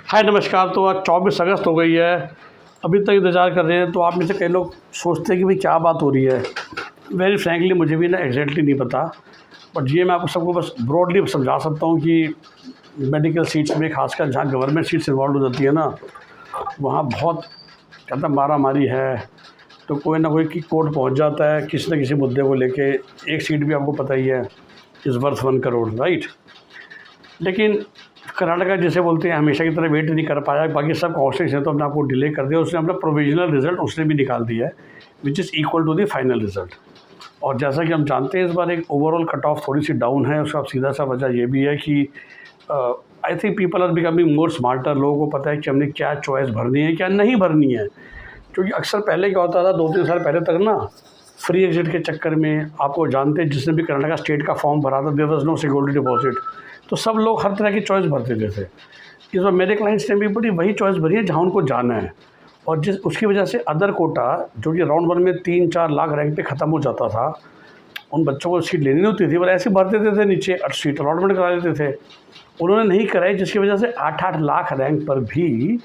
हाय नमस्कार। तो आज 24 अगस्त हो गई है, अभी तक इंतज़ार कर रहे हैं। तो आप में से कई लोग सोचते हैं कि भाई क्या बात हो रही है। वेरी फ्रैंकली मुझे भी ना एग्जैक्टली नहीं पता, बट ये मैं आपको सबको बस ब्रॉडली समझा सकता हूँ कि मेडिकल सीट्स में खासकर जहाँ गवर्नमेंट सीट्स इन्वॉल्व हो जाती है ना, वहाँ बहुत कहता मारा मारी है। तो कोई ना कोई की कोर्ट पहुँच जाता है किसी न किसी मुद्दे को लेके। एक सीट भी आपको पता ही है इज़ वर्थ 1 करोड़, राइट। लेकिन कर्नाटका जिसे बोलते हैं हमेशा की तरह वेट नहीं कर पाया। बाकी सब काउंसिल्स हैं तो अपने आपको डिले कर दिया। उसने अपना प्रोविजनल रिजल्ट उसने भी निकाल दिया है which is equal to the final result. और जैसा कि हम जानते हैं इस बार एक ओवरऑल कट ऑफ थोड़ी सी डाउन है। उसका सीधा सा वजह ये भी है कि I think people are becoming more smarter. लोगों को पता है कि हमने क्या चॉइस भरनी है क्या नहीं भरनी है। क्योंकि अक्सर पहले क्या होता था 2-3 साल पहले तक ना, फ्री एग्जिट के चक्कर में आपको जानते हैं जिसने भी कर्नाटका स्टेट का फॉर्म भरा था there was no security deposit, तो सब लोग हर तरह की चॉइस भरते थे। इस बार मेरे क्लाइंट्स ने भी बड़ी वही चॉइस भरी है जहाँ उनको जाना है। और जिस उसकी वजह से अदर कोटा जो कि राउंड 1 में 3-4 लाख रैंक पे ख़त्म हो जाता था, उन बच्चों को सीट लेनी होती थी, पर ऐसे भर देते थे नीचे और सीट अलॉटमेंट करा देते थे। उन्होंने नहीं कराई, जिसकी वजह से 8-8 लाख रैंक पर भी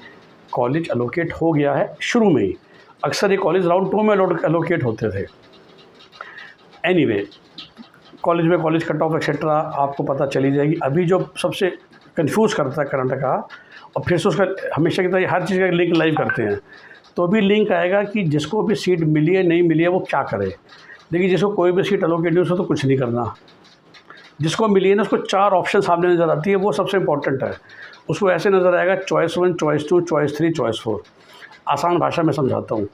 कॉलेज एलोकेट हो गया है शुरू में ही। अक्सर ये कॉलेज राउंड 2 में एलोकेट होते थे। एनीवे, कॉलेज में कॉलेज कट ऑफ एक्सेट्रा आपको पता चली जाएगी। अभी जो सबसे कंफ्यूज करता है कर्नाटका, और फिर से उसका हमेशा की तरह हर चीज़ का लिंक लाइव करते हैं, तो अभी लिंक आएगा कि जिसको भी सीट मिली है नहीं मिली है वो क्या करे। देखिए, जिसको कोई भी सीट एलोकेट नहीं उसको तो कुछ नहीं करना। जिसको मिली है ना उसको 4 ऑप्शन सामने नज़र आती है, वो सबसे इंपॉर्टेंट है। उसको ऐसे नज़र आएगा चॉइस 1, चॉइस 2, चॉइस 3, चॉइस 4। आसान भाषा में समझाता हूँ।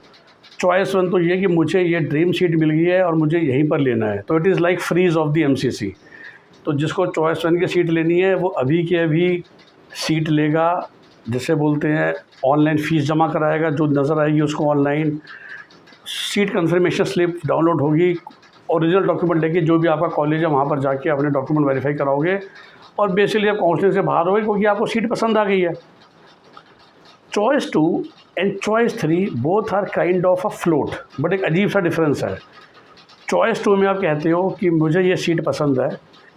चॉइस 1 तो ये कि मुझे ये ड्रीम सीट मिल गई है और मुझे यहीं पर लेना है, तो it is like freeze of the MCC. तो जिसको चॉइस 1 की सीट लेनी है वो अभी के अभी सीट लेगा, जिसे बोलते हैं ऑनलाइन फ़ीस जमा कराएगा, जो नज़र आएगी उसको online seat confirmation slip download होगी, ओरिजिनल डॉक्यूमेंट लेके जो भी आपका कॉलेज है वहाँ पर जाके अपने डॉक्यूमेंट वेरीफाई कराओगे और बेसिकली आप काउंसलिंग से बाहर होगे क्योंकि आपको सीट पसंद आ गई है। Choice 2 and choice 3 both are kind of a float, but एक अजीब सा डिफरेंस है। चॉइस 2 में आप कहते हो कि मुझे ये सीट पसंद है,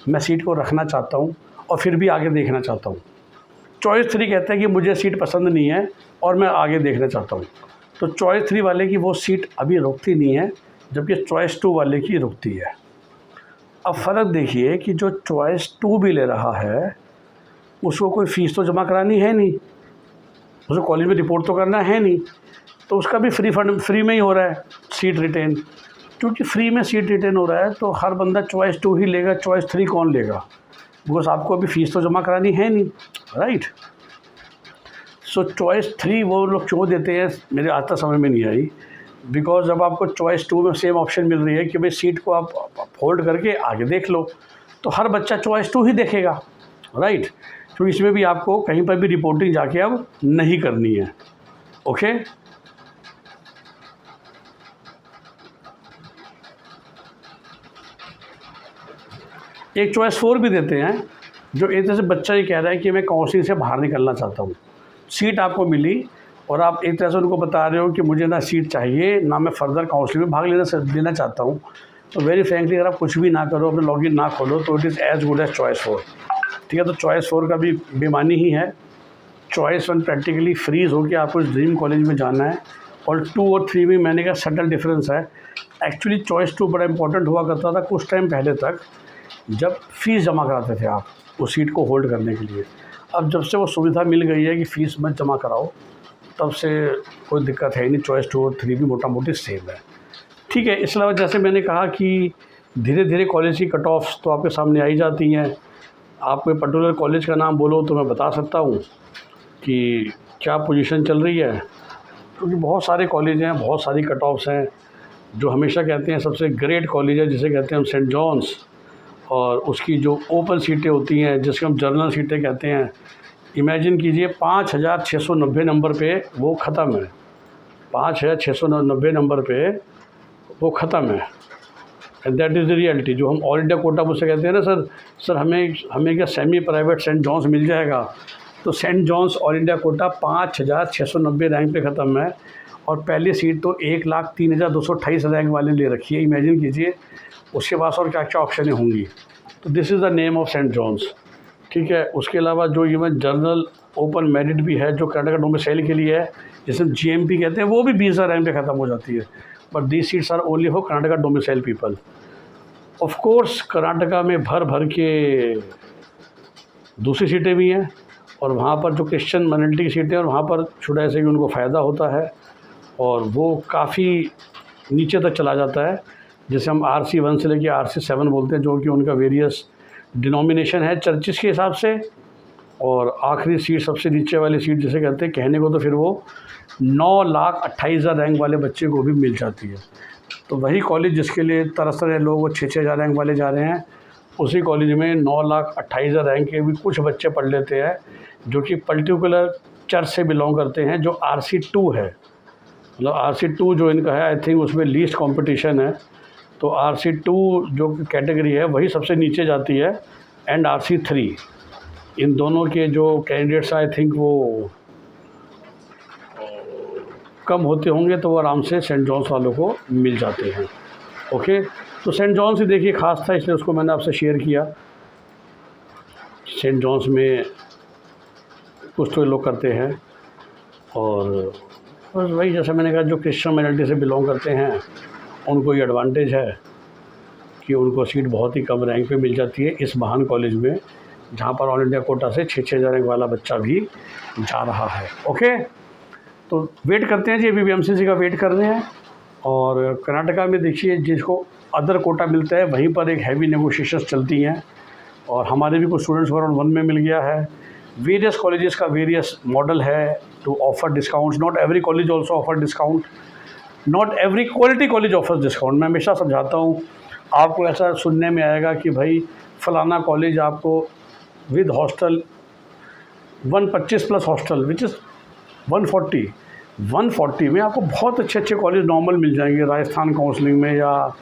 मैं सीट को रखना चाहता हूँ और फिर भी आगे देखना चाहता हूँ। चॉइस 3 कहता है कि मुझे सीट पसंद नहीं है और मैं आगे देखना चाहता हूँ। तो चॉइस 3 वाले की वो सीट अभी रुकती नहीं है, जबकि चॉइस 2 वाले की रुकती है। अब फ़र्क देखिए कि जो चॉइस 2 भी ले रहा है उसको कोई फ़ीस तो जमा करानी है नहीं, उसको कॉलेज में रिपोर्ट तो करना है नहीं, तो उसका भी फ्री में ही हो रहा है सीट रिटेन। क्योंकि फ्री में सीट रिटेन हो रहा है तो हर बंदा चॉइस 2 ही लेगा, चॉइस 3 कौन लेगा, बिकॉज आपको अभी फ़ीस तो जमा करानी है नहीं, राइट। सो चॉइस 3 वो लोग क्यों देते हैं मेरे आज तक समझ में नहीं आई। बिकॉज जब आपको चॉइस 2 में सेम ऑप्शन मिल रही है कि भाई सीट को आप होल्ड करके आगे देख लो, तो हर बच्चा चॉइस 2 ही देखेगा, राइट। तो इसमें भी आपको कहीं पर भी रिपोर्टिंग जाके अब नहीं करनी है, ओके। एक चॉइस 4 भी देते हैं, जो एक तरह से बच्चा ये कह रहा है कि मैं काउंसलिंग से बाहर निकलना चाहता हूँ। सीट आपको मिली और आप एक तरह से उनको बता रहे हो कि मुझे ना सीट चाहिए ना मैं फर्दर काउंसलिंग में भाग लेना चाहता हूँ। तो वेरी फ्रेंकली अगर आप कुछ भी ना करो, अपने लॉगिन ना खोलो, तो it is as good as choice 4, ठीक है। तो चॉइस 4 का भी बेमानी ही है। चॉइस 1 प्रैक्टिकली फ्रीज हो गया, आपको इस ड्रीम कॉलेज में जाना है, और 2 और 3 में मैंने कहा सटल डिफरेंस है। एक्चुअली चॉइस 2 बड़ा इंपॉर्टेंट हुआ करता था कुछ टाइम पहले तक, जब फ़ीस जमा कराते थे आप उस सीट को होल्ड करने के लिए। अब जब से वो सुविधा मिल गई है कि फ़ीस मत जमा कराओ, तब से कोई दिक्कत है नहीं। चॉइस 2 और 3 भी मोटा मोटी सेम है, ठीक है। इस अलावा जैसे मैंने कहा कि धीरे धीरे कॉलेज की कट ऑफ्स तो आपके सामने आई जाती हैं। आप कोई पर्टिकुलर कॉलेज का नाम बोलो तो मैं बता सकता हूँ कि क्या पोजीशन चल रही है, क्योंकि बहुत सारे कॉलेज हैं, बहुत सारी कट ऑफ्स हैं। जो हमेशा कहते हैं सबसे ग्रेट कॉलेज है जिसे कहते हैं हम सेंट जॉन्स, और उसकी जो ओपन सीटें होती हैं जिसको हम जर्नल सीटें कहते हैं, इमेजिन कीजिए 5690 नंबर पे वो ख़त्म है। 5690 नंबर पे वो ख़त्म है, and that is the reality. जो हम ऑल इंडिया कोटा मुझसे कहते हैं ना, सर हमें क्या सेमी प्राइवेट सेंट जॉन्स मिल जाएगा, तो Saint John's all India quota 5690 rank पे ख़त्म है, और पहली सीट तो 1,03,228 रैंक वाले ले रखी है। इमेजिन कीजिए उसके पास और क्या क्या ऑप्शनें होंगी। तो this is the name of Saint John's. ठीक है। उसके अलावा जो इवन जनरल ओपन मेरिट भी है जो कर्नाटका डोमिसाइल के लिए है, जिसे GMP कहते हैं, वो भी 20,000 रैंक पे ख़त्म हो जाती है। But these seats are only for Karnataka domicile people. Of course Karnataka में भर भर के दूसरी सीटें भी हैं, और वहाँ पर जो क्रिश्चियन माइनॉरिटी की सीटें हैं, और वहाँ पर छोटा ऐसे कि उनको फ़ायदा होता है, और वो काफ़ी नीचे तक चला जाता है, जिसे हम RC1 से लेकर RC7 बोलते हैं, जो कि उनका वेरियस डिनोमिनेशन है चर्चिस के हिसाब से। और आखिरी सीट, सबसे नीचे वाली सीट जिसे कहते हैं, कहने को तो फिर वो 9,28,000 रैंक वाले बच्चे को भी मिल जाती है। तो वही कॉलेज जिसके लिए तरस रहे लोग, वो 6,000 रैंक वाले जा रहे हैं, उसी कॉलेज में 9,28,000 रैंक के भी कुछ बच्चे पढ़ लेते हैं, जो कि पर्टिकुलर चर्च से बिलोंग करते हैं, जो RC2 है। मतलब RC2 जो इनका है, आई थिंक उसमें लीस्ट कंपटीशन है। तो RC2 जो कैटेगरी है वही सबसे नीचे जाती है, एंड RC3, इन दोनों के जो कैंडिडेट्स आई थिंक वो कम होते होंगे, तो वो आराम से सेंट जॉन्स वालों को मिल जाते हैं। ओके, तो सेंट जॉन्स ही देखिए ख़ास था, इसलिए उसको मैंने आपसे शेयर किया। सेंट जॉन्स में कुछ तो लोग करते हैं, और बस वही जैसे मैंने कहा, जो क्रिश्चियन माइनॉरिटी से बिलोंग करते हैं उनको ये एडवांटेज है कि उनको सीट बहुत ही कम रैंक पे मिल जाती है इस महान कॉलेज में, जहाँ पर ऑल इंडिया कोटा से 6,000 रैंक वाला बच्चा भी जा रहा है। ओके, तो वेट करते हैं जी, अभी BMCC का वेट कर रहे हैं। और कर्नाटका में देखिए, जिसको अदर कोटा मिलता है वहीं पर एक हैवी नेगोशिएशंस चलती हैं, और हमारे भी कुछ स्टूडेंट्स को अराउंड 1 में मिल गया है। वेरियस कॉलेजेस का वेरियस मॉडल है to offer discounts. Not every college also offer discount, not every quality college offers discount. मैं हमेशा समझाता हूँ, आपको ऐसा सुनने में आएगा कि भाई फ़लाना कॉलेज आपको with hostel 125 plus hostel which is 140 में आपको बहुत अच्छे अच्छे कॉलेज नॉर्मल मिल जाएंगे, राजस्थान काउंसलिंग में या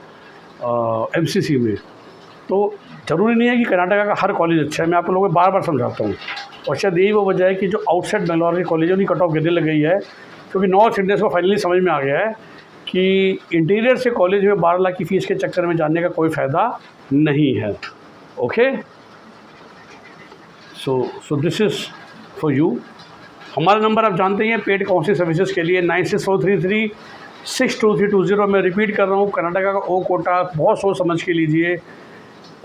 MCC में। तो ज़रूरी नहीं है कि कर्नाटका का हर कॉलेज अच्छा है, मैं आप लोगों को बार बार समझाता हूँ। और शायद यही वो वजह है कि जो आउटसाइड बेंगलोर के कॉलेजों की कट ऑफ गिरने लग गई है, क्योंकि नॉर्थ इंडियंस को फाइनली समझ में आ गया है कि इंटीरियर से कॉलेज में 12 लाख की फ़ीस के चक्कर में जाने का कोई फ़ायदा नहीं है। Okay, so this is for you. हमारा नंबर आप जानते हैं पेड काउंसलिंग सर्विसेज के लिए 9643362320। मैं रिपीट कर रहा हूँ, कर्नाटका का O कोटा बहुत सोच समझ के लीजिए,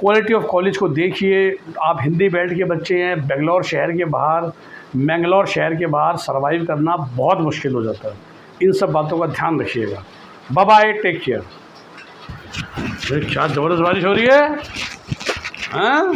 क्वालिटी ऑफ कॉलेज को देखिए। आप हिंदी बेल्ट के बच्चे हैं, बेंगलोर शहर के बाहर, मैंगलोर शहर के बाहर सर्वाइव करना बहुत मुश्किल हो जाता है। इन सब बातों का ध्यान रखिएगा। Bye bye, take care. क्या ज़बरदस्त बारिश हो रही है, हाँ।